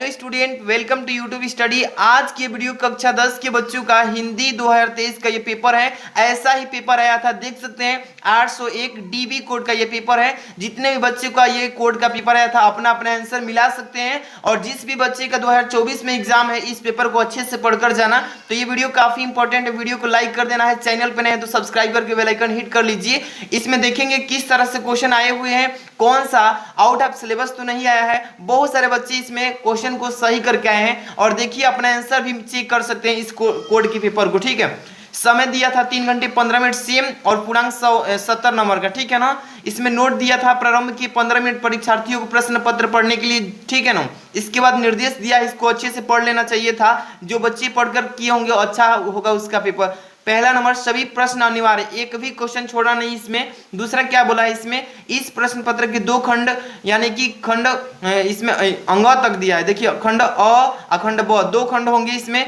Hello student, welcome to YouTube study. आज की video कक्षा 10 के बच्चों का हिंदी 2023 का ये पेपर है। ऐसा ही पेपर आया था, देख सकते हैं 801 डीबी कोड का ये पेपर है। जितने भी बच्चों का ये कोड का पेपर आया था अपना अपना आंसर मिला सकते हैं। और जिस भी बच्चे का 2024 में एग्जाम है इस पेपर को अच्छे से पढ़कर जाना। तो ये वीडियो काफी इंपॉर्टेंट है, वीडियो को लाइक कर देना है। चैनल पर नए हैं तो सब्सक्राइब करके बेल आइकन हिट कर लीजिए। इसमें देखेंगे किस तरह से क्वेश्चन आए हुए हैं, कौन सा आउट ऑफ सिलेबस तो नहीं आया है। बहुत सारे बच्चे इसमें क्वेश्चन को सही करके आए हैं और देखिए अपना आंसर भी चेक कर सकते हैं इस कोड के पेपर को। ठीक है, समय दिया था 3 घंटे 15 मिनट सेम और पूर्णांक 70 नंबर का। ठीक है ना, इसमें नोट दिया था प्रारंभ की 15 मिनट परीक्षार्थियों को प्रश्न पत्र पढ़ने के लिए। ठीक है ना, इसके बाद निर्देश दिया, इसको अच्छे से पढ़ लेना चाहिए था। जो बच्चे पढ़कर किए होंगे अच्छा होगा उसका पेपर। पहला नंबर, सभी प्रश्न अनिवार्य, एक भी क्वेश्चन छोड़ा नहीं इसमें। दूसरा क्या बोला है इसमें, इस प्रश्न पत्र के 2 खंड यानी कि खंड इसमें अंग तक दिया है। देखिए खंड अ खंड ब 2 खंड होंगे इसमें।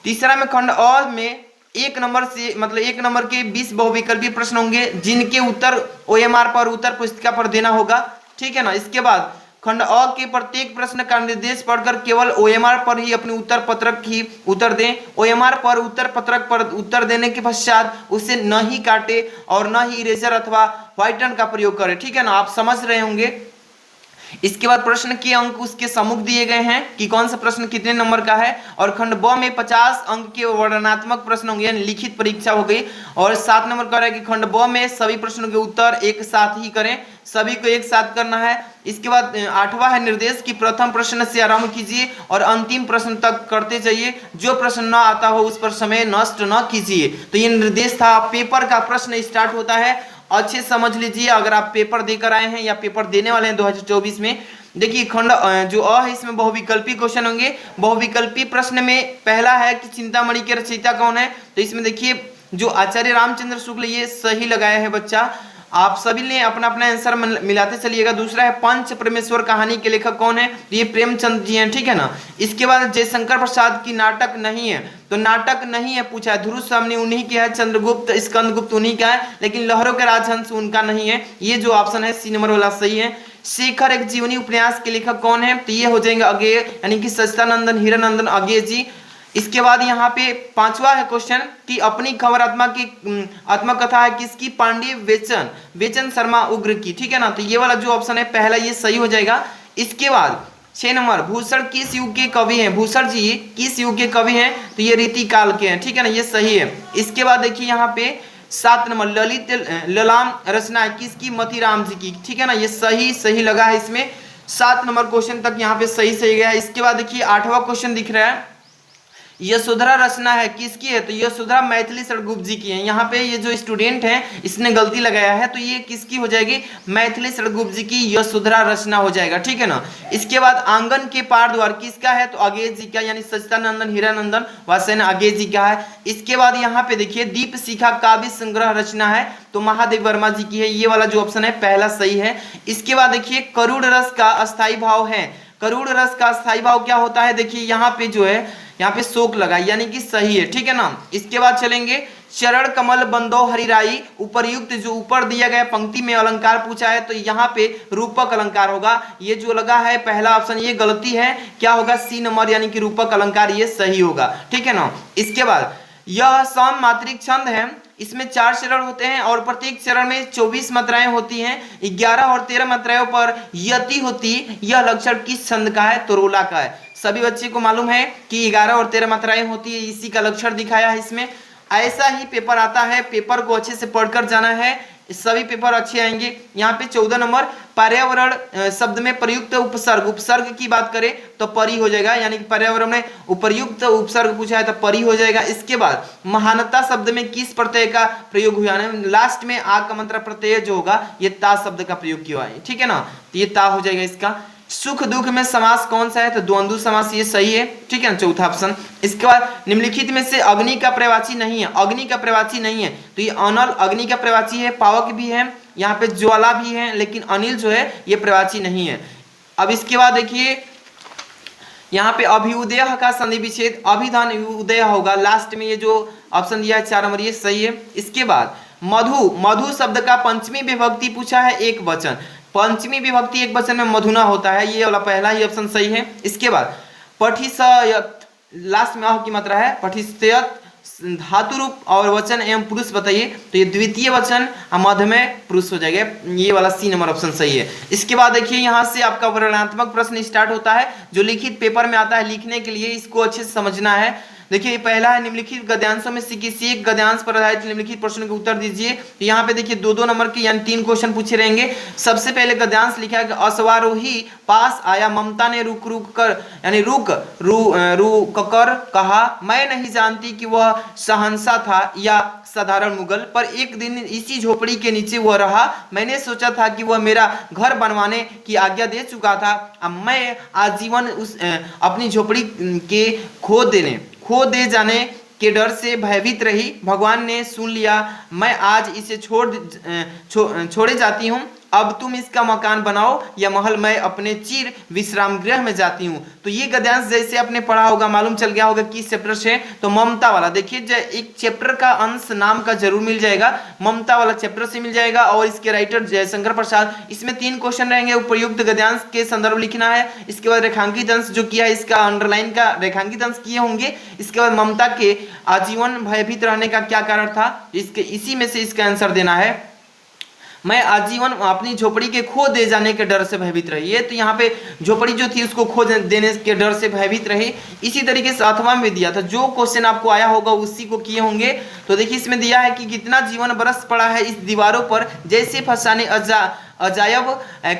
तीसरा में खंड अ में 1 नंबर से मतलब 1 नंबर के 20 बहुविकल्पीय प्रश्न होंगे जिनके उत्तर OMR पर उत्तर पुस्तिका पर देना होगा। ठीक है ना, इसके बाद खंड अ के प्रत्येक प्रश्न का निर्देश पढ़कर केवल OMR पर ही अपने उत्तर पत्रक ही उत्तर दें। OMR पर उत्तर पत्रक पर उत्तर देने के पश्चात उसे न ही काटे और न ही इरेजर अथवा व्हाइटनर का प्रयोग करें। ठीक है ना, आप समझ रहे होंगे। इसके बाद प्रश्न के अंक उसके सम्मुख दिए गए हैं कि कौन सा प्रश्न कितने नंबर का है। और खंड ब में 50 अंक के वर्णनात्मक प्रश्न होंगे यानी लिखित परीक्षा हो गई। और 7 नंबर का है कि खंड ब में सभी प्रश्नों के उत्तर एक साथ ही करें, सभी को एक साथ करना है। इसके बाद 8वां है निर्देश कि प्रथम प्रश्न से आरंभ कीजिए और अंतिम प्रश्न तक करते जाइए। जो प्रश्न न आता हो उस पर समय नष्ट न कीजिए। तो ये निर्देश था। पेपर का प्रश्न स्टार्ट होता है, अच्छे समझ लीजिए। अगर आप पेपर देकर आए हैं या पेपर देने वाले हैं 2024 में, देखिए खंड जो अ है इसमें बहुविकल्पी क्वेश्चन होंगे। बहुविकल्पी प्रश्न में पहला है कि चिंतामणि के रचयिता कौन है। तो इसमें देखिए जो आचार्य रामचंद्र शुक्ल, ये सही लगाया है बच्चा। आप सभी ने अपना अपना आंसर मिलाते चलिएगा। दूसरा है पंच परमेश्वर कहानी के लेखक कौन है, तो ये प्रेमचंद जी हैं। ठीक है ना, इसके बाद जयशंकर प्रसाद की नाटक नहीं है, तो नाटक नहीं है पूछा है। ध्रुव सामने उन्हीं की है, चंद्रगुप्त स्कंदगुप्त उन्हीं का है, लेकिन लहरों के राजहंस उनका नहीं है। ये जो ऑप्शन है सी नंबर वाला सही है। शेखर एक जीवनी उपन्यास के लेखक कौन है, तो ये हो जाएंगे अगेय यानी कि सच्चिदानंदन हीरानंदन अगेय जी। इसके बाद यहाँ पे 5वां है क्वेश्चन कि अपनी खबर आत्मकथा है किसकी, पांडे वेचन शर्मा उग्र की। ठीक है ना, तो ये वाला जो ऑप्शन है पहला ये सही हो जाएगा। इसके बाद 6 नंबर, भूषण किस युग के कवि हैं, भूषण जी किस युग के कवि हैं, तो ये रीति काल के हैं। ठीक है ना, ये सही है। इसके बाद देखिए यहाँ पे 7 नंबर, ललित ललाम रचना है किसकी, मतीराम जी की। ठीक है ना, ये सही लगा है इसमें। 7 नंबर क्वेश्चन तक यहाँ पे सही गया है। इसके बाद देखिए 8वां क्वेश्चन दिख रहा है, यशोधरा रचना है किसकी है, तो यशोधरा मैथिली सड़गुप्त जी की है। यहाँ पे ये जो स्टूडेंट है इसने गलती लगाया है, तो ये किसकी हो जाएगी, मैथिली सड़गुप्त जी की यशोधरा रचना हो जाएगा। ठीक है ना, इसके बाद आंगन के पार द्वार किसका है, तो अगेय जी का यानी सच्चिदानंदन हीरानंदन वात्स्ययन अगेय जी का है। इसके बाद यहाँ पे देखिए दीप शिखा काव्य संग्रह रचना है, तो महादेव वर्मा जी की है। ये वाला जो ऑप्शन है पहला सही है। इसके बाद देखिए करुण रस का अस्थायी भाव है, करुण रस का अस्थायी भाव क्या होता है, देखिए यहाँ पे जो है यहाँ पे शोक लगा यानी कि सही है। ठीक है ना, इसके बाद चलेंगे चरण कमल बंदो हरिराई, उपर्युक्त जो ऊपर दिया गया पंक्ति में अलंकार पूछा है, तो यहाँ पे रूपक अलंकार होगा। ये जो लगा है पहला ऑप्शन ये गलती है, क्या होगा सी नंबर यानी कि रूपक अलंकार, ये सही होगा। ठीक है ना, इसके बाद यह सम मात्रिक छंद है, इसमें 4 चरण होते हैं और प्रत्येक चरण में 24 मात्राएं होती हैं। 11 और 13 मात्राओं पर यति होती, यह लक्षण किस छंद का है, तो रोला का है। सभी बच्चे को मालूम है कि 11 और 13 मात्राएं होती है, इसी का लक्षण दिखाया है इसमें। ऐसा ही पेपर आता है, पेपर को अच्छे से पढ़कर जाना है, सभी पेपर अच्छे आएंगे। यहाँ पे 14 नंबर, पर्यावरण शब्द में प्रयुक्त उपसर्ग की बात करें तो परि हो जाएगा, यानी कि पर्यावरण में उपर्युक्त उपसर्ग पूछा है तो परि हो जाएगा। इसके बाद महानता शब्द में किस प्रत्यय का प्रयोग हुआ है, लास्ट में आ का मंत्र प्रत्यय जो होगा ये ता शब्द का प्रयोग किया है। ठीक है ना, तो ये ता हो जाएगा इसका। सुख दुख में समास कौन सा है, तो द्वंद्व समास, ये सही है। ठीक है ना, चौथा ऑप्शन। इसके बाद निम्नलिखित में से अग्नि का प्रवाची नहीं है, अग्नि का प्रवाची नहीं है, तो ये अनल अग्नि का प्रवाची है, पावक भी है, यहाँ पे ज्वाला भी है, लेकिन अनिल जो है ये प्रवाची नहीं है। अब इसके बाद देखिए यहाँ पे अभ्युदय का संधि विच्छेद, अभिधान उदय होगा, लास्ट में ये जो ऑप्शन दिया है 4 नंबर ये सही है। इसके बाद मधु, मधु शब्द का पंचमी विभक्ति पूछा है एक वचन, पंचमी विभक्ति एक वचन में मधुना होता है, ये वाला पहला ही ऑप्शन सही है। इसके बाद पठिसयत, लास्ट में अह की मात्रा है, पठिसयत धातु रूप और वचन एवं पुरुष बताइए, तो ये द्वितीय वचन मध्य में पुरुष हो जाएगा, ये वाला सी नंबर ऑप्शन सही है। इसके बाद देखिए यहाँ से आपका वर्णनात्मक प्रश्न स्टार्ट होता है जो लिखित पेपर में आता है। लिखने के लिए इसको अच्छे से समझना है। देखिए पहला है निम्नलिखित गद्यांशों में से किसी एक गद्यांश पर आधारित निम्नलिखित प्रश्न के उत्तर दीजिए। तो यहाँ पे देखिए 2-2 नंबर के यानी 3 क्वेश्चन पूछे रहेंगे। सबसे पहले गद्यांश लिखा है कि अश्वारोही पास आया, ममता ने रुक रुक कर यानी रुक कर कहा, मैं नहीं जानती कि वह शहंशाह था या साधारण मुगल, पर एक दिन इसी झोपड़ी के नीचे वह रहा। मैंने सोचा था कि वह मेरा घर बनवाने की आज्ञा दे चुका था। अब मैं आजीवन उस अपनी झोपड़ी के खो दे जाने के डर से भयभीत रही। भगवान ने सुन लिया, मैं आज इसे छोड़े जाती हूँ। अब तुम इसका मकान बनाओ या महल, मैं अपने चिर विश्राम गृह में जाती हूँ। तो ये गद्यांश जैसे आपने पढ़ा होगा, मालूम चल गया होगा किस चैप्टर से, तो ममता वाला। देखिए एक चैप्टर का अंश नाम का जरूर मिल जाएगा, ममता वाला चैप्टर से मिल जाएगा। और इसके राइटर जयशंकर प्रसाद। इसमें 3 क्वेश्चन रहेंगे, उपयुक्त गद्यांश के संदर्भ लिखना है। इसके बाद रेखांकित अंश जो किया है इसका अंडरलाइन का रेखांकित अंश किए होंगे। इसके बाद ममता के आजीवन भयभीत रहने का क्या कारण था, इसी में से इसका आंसर देना है। मैं आजीवन अपनी झोपड़ी के खो दे जाने के डर से भयभीत रही है, तो यहाँ पे झोपड़ी जो थी उसको खो देने के डर से भयभीत रही। इसी तरीके से अथवा में दिया था, जो क्वेश्चन आपको आया होगा उसी को किए होंगे। तो देखिए इसमें दिया है कि कितना जीवन बरस पड़ा है इस दीवारों पर, जैसे फसाने अजायब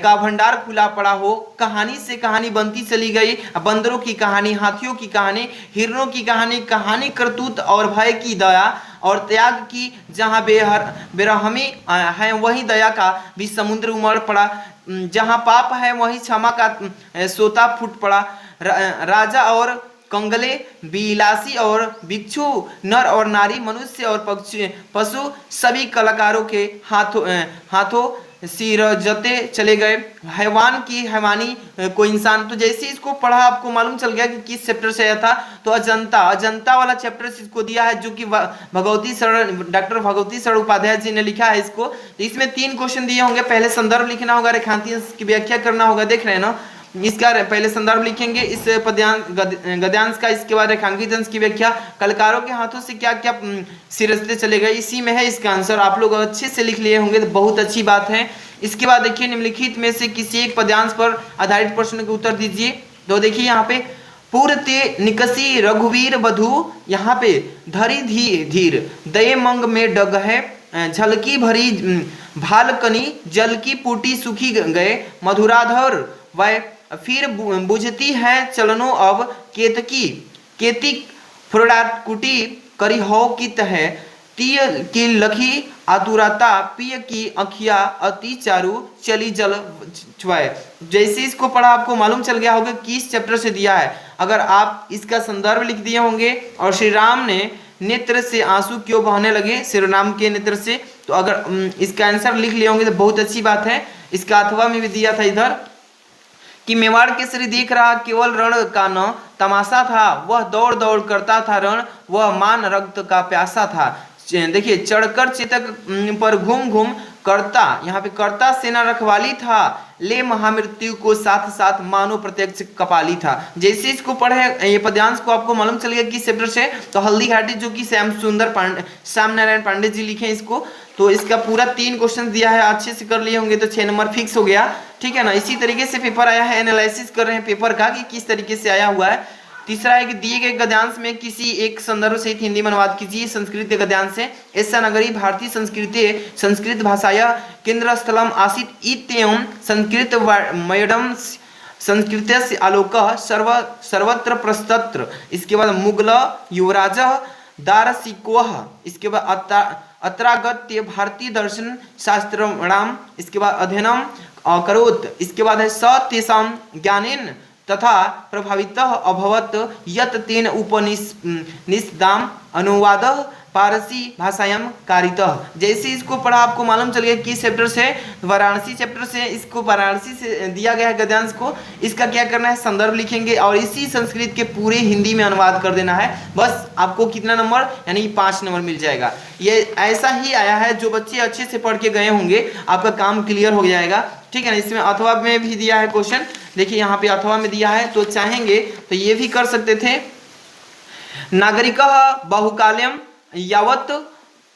का भंडार खुला पड़ा हो। कहानी से कहानी बनती चली गई, बंदरों की कहानी, हाथियों की कहानी, हिरणों की कहानी, कहानी करतूत और भय की, दया और त्याग की। जहाँ बेरहमी है वहीं दया का भी समुद्र उमड़ पड़ा, जहाँ पाप है वहीं क्षमा का सोता फूट पड़ा। राजा और कंगले, बिलासी और भिक्षु, नर और नारी, मनुष्य और पशु, सभी कलाकारों के हाथों सिरजते चले गए। हैवान की हैवानी को इंसान। तो जैसे इसको पढ़ा आपको मालूम चल गया कि किस चैप्टर से आया था। तो अजंता वाला चैप्टर इसको दिया है, जो कि डॉक्टर भगवती शरण उपाध्याय जी ने लिखा है इसको। तो इसमें 3 क्वेश्चन दिए होंगे। पहले संदर्भ लिखना होगा, रेखांकित अंश की व्याख्या करना होगा, देख रहे हैं ना। इसका पहले संदर्भ लिखेंगे इस गद्यांश का, इसके बाद रेखांकित अंश की व्याख्या, कलाकारों के हाथों से क्या क्या सिरजते चले गए, इसी में है इसका आंसर। आप लोग अच्छे से लिख लिए होंगे तो बहुत अच्छी बात है। इसके बाद देखिए निम्नलिखित में से किसी एक पद्यांश पर आधारित प्रश्न के उत्तर दीजिए। तो देखिए यहाँ पे पूर्ते निकसी रघुवीर बधु, यहाँ पे धरी धीर दये मंग में डग है, झलकी भरी भालकनी, जल की पूटी सुखी गए, मधुराधर वह फिर बुझती है चलनो अब, केतिक फुरडाकुटी करी हो कित है, तीय की लखी आतुरता, पिय की अखिया अति चारु, चली जल छुए। जैसे इसको पढ़ा आपको मालूम चल गया होगा किस चैप्टर से दिया है। अगर आप इसका संदर्भ लिख दिए होंगे, और श्री राम ने नेत्र से आंसू क्यों बहने लगे, श्री राम के नेत्र से, तो अगर इसका आंसर लिख लिए होंगे तो बहुत अच्छी बात है। इसका अथवा में भी दिया था इधर कि मेवाड़ केसरी देख रहा केवल रण का न तमाशा था, वह दौड़ दौड़ करता था रण, वह मान रक्त का प्यासा था। देखिए चढ़कर चेतक पर घूम घूम करता, यहाँ पे करता सेना रखवाली था, ले महामृत्यु को साथ साथ मानो प्रत्यक्ष कपाली था। जैसे इसको पढ़े ये पद्यांश को आपको मालूम चल गया किस चैप्टर से, तो हल्दी घाटी जो कि श्याम नारायण पांडे जी लिखे इसको। तो इसका पूरा 3 क्वेश्चन दिया है, अच्छे से कर लिए होंगे तो 6 नंबर फिक्स हो गया, ठीक है ना। इसी तरीके से पेपर आया है, एनालिसिस कर रहे हैं पेपर का कि किस तरीके से आया हुआ है। तीसरा है कि दिए गए गद्यांश में किसी एक संदर्भ सहित हिंदी में अनुवाद कीजिए। संस्कृत गद्यांश से ऐसा नगरी भारतीय संस्कृत भाषाया केंद्र स्थलम आसीत इत्येवं संस्कृत मैडम संस्कृत से आलोक सर्वत्र प्रस्तत्र। इसके बाद मुगल युवराज दारसिको, इसके बाद अत्रागत्य भारतीय दर्शन शास्त्रणाम, इसके बाद अध्ययनम करोत्, इसके बाद है स तेषां ज्ञानेन तथा प्रभावितः अभवत् यत् तेन उपनिषदाम अनुवादः पारसी भाषायाम कारितः। जैसे इसको पढ़ा आपको मालूम चल गया किस चैप्टर से, वाराणसी चैप्टर से। इसको वाराणसी से दिया गया है गद्यांश को, इसका क्या करना है, संदर्भ लिखेंगे और इसी संस्कृत के पूरे हिंदी में अनुवाद कर देना है। बस आपको कितना नंबर, यानी 5 नंबर मिल जाएगा। ये ऐसा ही आया है, जो बच्चे अच्छे से पढ़ के गए होंगे आपका काम क्लियर हो जाएगा, ठीक है ना। इसमें अथवा में भी दिया है क्वेश्चन, देखिए यहाँ पे अथवा में दिया है, तो चाहेंगे तो ये भी कर सकते थे। नागरिकः बहुकाल्यम यावत,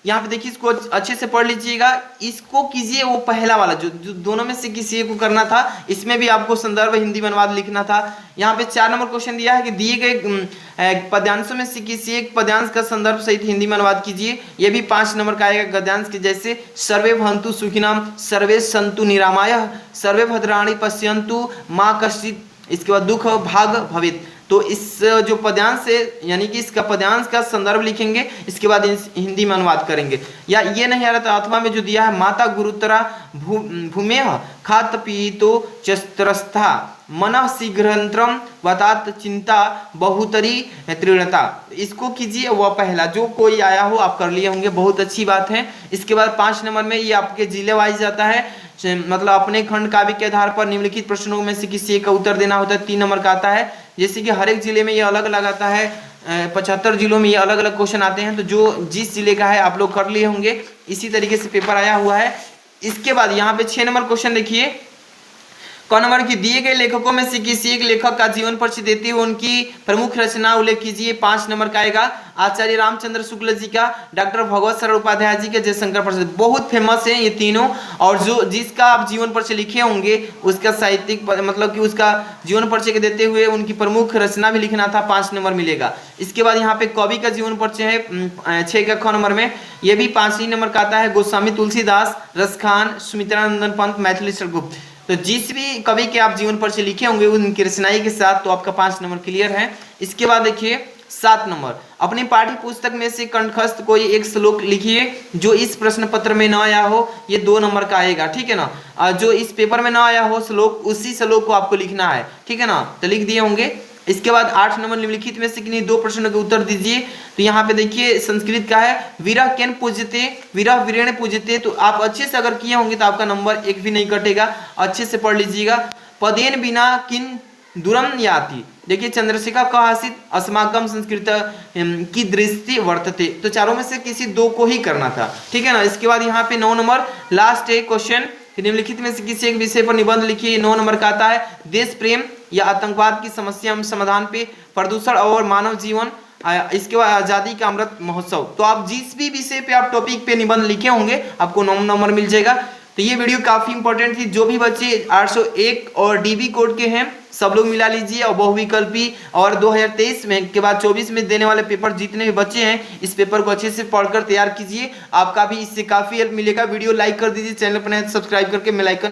यहाँ पे देखिए इसको अच्छे से पढ़ लीजिएगा, इसको कीजिए वो पहला वाला जो दोनों में से किसी एक को करना था। इसमें भी आपको संदर्भ हिंदी में अनुवाद लिखना था। यहाँ पे 4 नंबर क्वेश्चन दिया है कि दिए गए पद्यांशों में से किसी एक पद्यांश का संदर्भ सहित हिंदी में अनुवाद कीजिए। ये भी 5 नंबर का आएगा गद्यांश के जैसे, सर्वे भवन्तु सुखिनः, सर्वे सन्तु निरामयाः, सर्वे भद्राणि पश्यन्तु मा कश्चित्, इसके बाद दुख भाग भवेत्। तो इस जो पद्यांश है, यानी कि इसका पद्यांश का संदर्भ लिखेंगे, इसके बाद हिंदी में अनुवाद करेंगे। या ये नहीं आ रहा था अथवा में जो दिया है, माता गुरुतरा भूमेह खात पीतो चस्त्रस्था मन शीघ्रंत्रम वतात चिंता बहुतरी तृणता। इसको कीजिए वह पहला, जो कोई आया हो आप कर लिए होंगे, बहुत अच्छी बात है। इसके बाद 5 नंबर में ये आपके जिले वाइज जाता है, मतलब अपने खंड काव्य के आधार पर निम्नलिखित प्रश्नों में से किसी एक का उत्तर देना होता है। 3 नंबर का आता है, जैसे कि हर एक जिले में ये अलग अलग आता है, 75 जिलों में ये अलग अलग क्वेश्चन आते हैं, तो जो जिस जिले का है आप लोग कर लिए होंगे। इसी तरीके से पेपर आया हुआ है। इसके बाद यहाँ पे 6 नंबर क्वेश्चन देखिए, क नंबर की दिए गए लेखकों में से किसी एक लेखक का जीवन परिचय देते हुए उनकी प्रमुख रचना उल्लेख कीजिए। 5 नंबर का आएगा, आचार्य रामचंद्र शुक्ल जी का, डॉक्टर भगवत सरल उपाध्याय जी के, जयशंकर प्रसाद। बहुत फेमस है ये तीनों, और जो जिसका आप जीवन परिचय लिखे होंगे उसका साहित्यिक मतलब कि उसका जीवन परिचय के देते हुए उनकी प्रमुख रचना भी लिखना था, 5 नंबर मिलेगा। इसके बाद यहाँ पे कवि का जीवन परिचय है 6 का ख नंबर में, ये भी 5 नंबर का आता है, गोस्वामी तुलसीदास, रसखान, सुमित्रानंदन पंत, मैथिली गुप्त। तो जिस भी कवि के आप जीवन परिचय लिखे होंगे उनकी रचनाई के साथ, तो आपका 5 नंबर क्लियर है। इसके बाद देखिए 7 नंबर, अपनी पाठ्य पुस्तक में से कंठस्थ कोई एक श्लोक लिखिए जो इस प्रश्न पत्र में न आया हो। ये 2 नंबर का आएगा, ठीक है ना। जो इस पेपर में न आया हो श्लोक, उसी श्लोक को आपको लिखना है, ठीक है ना, तो लिख दिए होंगे। इसके बाद 8 नंबर, निम्नलिखित में से किन्हीं 2 प्रश्नों के उत्तर दीजिए। तो यहाँ पे देखिए संस्कृत का है, विरह केन पूजते, विरह वीरेण पूजते। तो आप अच्छे से अगर किए होंगे तो आपका नंबर 1 भी नहीं कटेगा, अच्छे से पढ़ लीजिएगा। पदेन बिना किन दूरम याति, देखिए चंद्रशिखा कहासित अस्माकम संस्कृत की दृष्टि वर्तते। तो चारों में से किसी 2 को ही करना था, ठीक है ना। इसके बाद यहाँ पे 9 नंबर लास्ट एक क्वेश्चन, निम्नलिखित में से किसी एक विषय पर निबंध लिखिए। 9 नंबर का आता है, देश प्रेम या आतंकवाद की समस्या समाधान पे, प्रदूषण और मानव जीवन, इसके बाद आजादी का अमृत महोत्सव। तो आप जिस भी विषय पे आप टॉपिक पे निबंध लिखे होंगे आपको 9 नंबर मिल जाएगा। तो ये वीडियो काफी इंपॉर्टेंट थी। जो भी बच्चे 801 और डीबी कोड के हैं सब लोग मिला लीजिए, और बहुविकल्पी और 2023 में के बाद 24 में देने वाले पेपर जितने भी बच्चे हैं इस पेपर को अच्छे से पढ़कर तैयार कीजिए। आपका भी इससे काफी हेल्प मिलेगा। वीडियो लाइक कर दीजिए, चैनल पर सब्सक्राइब करके बेल आइकन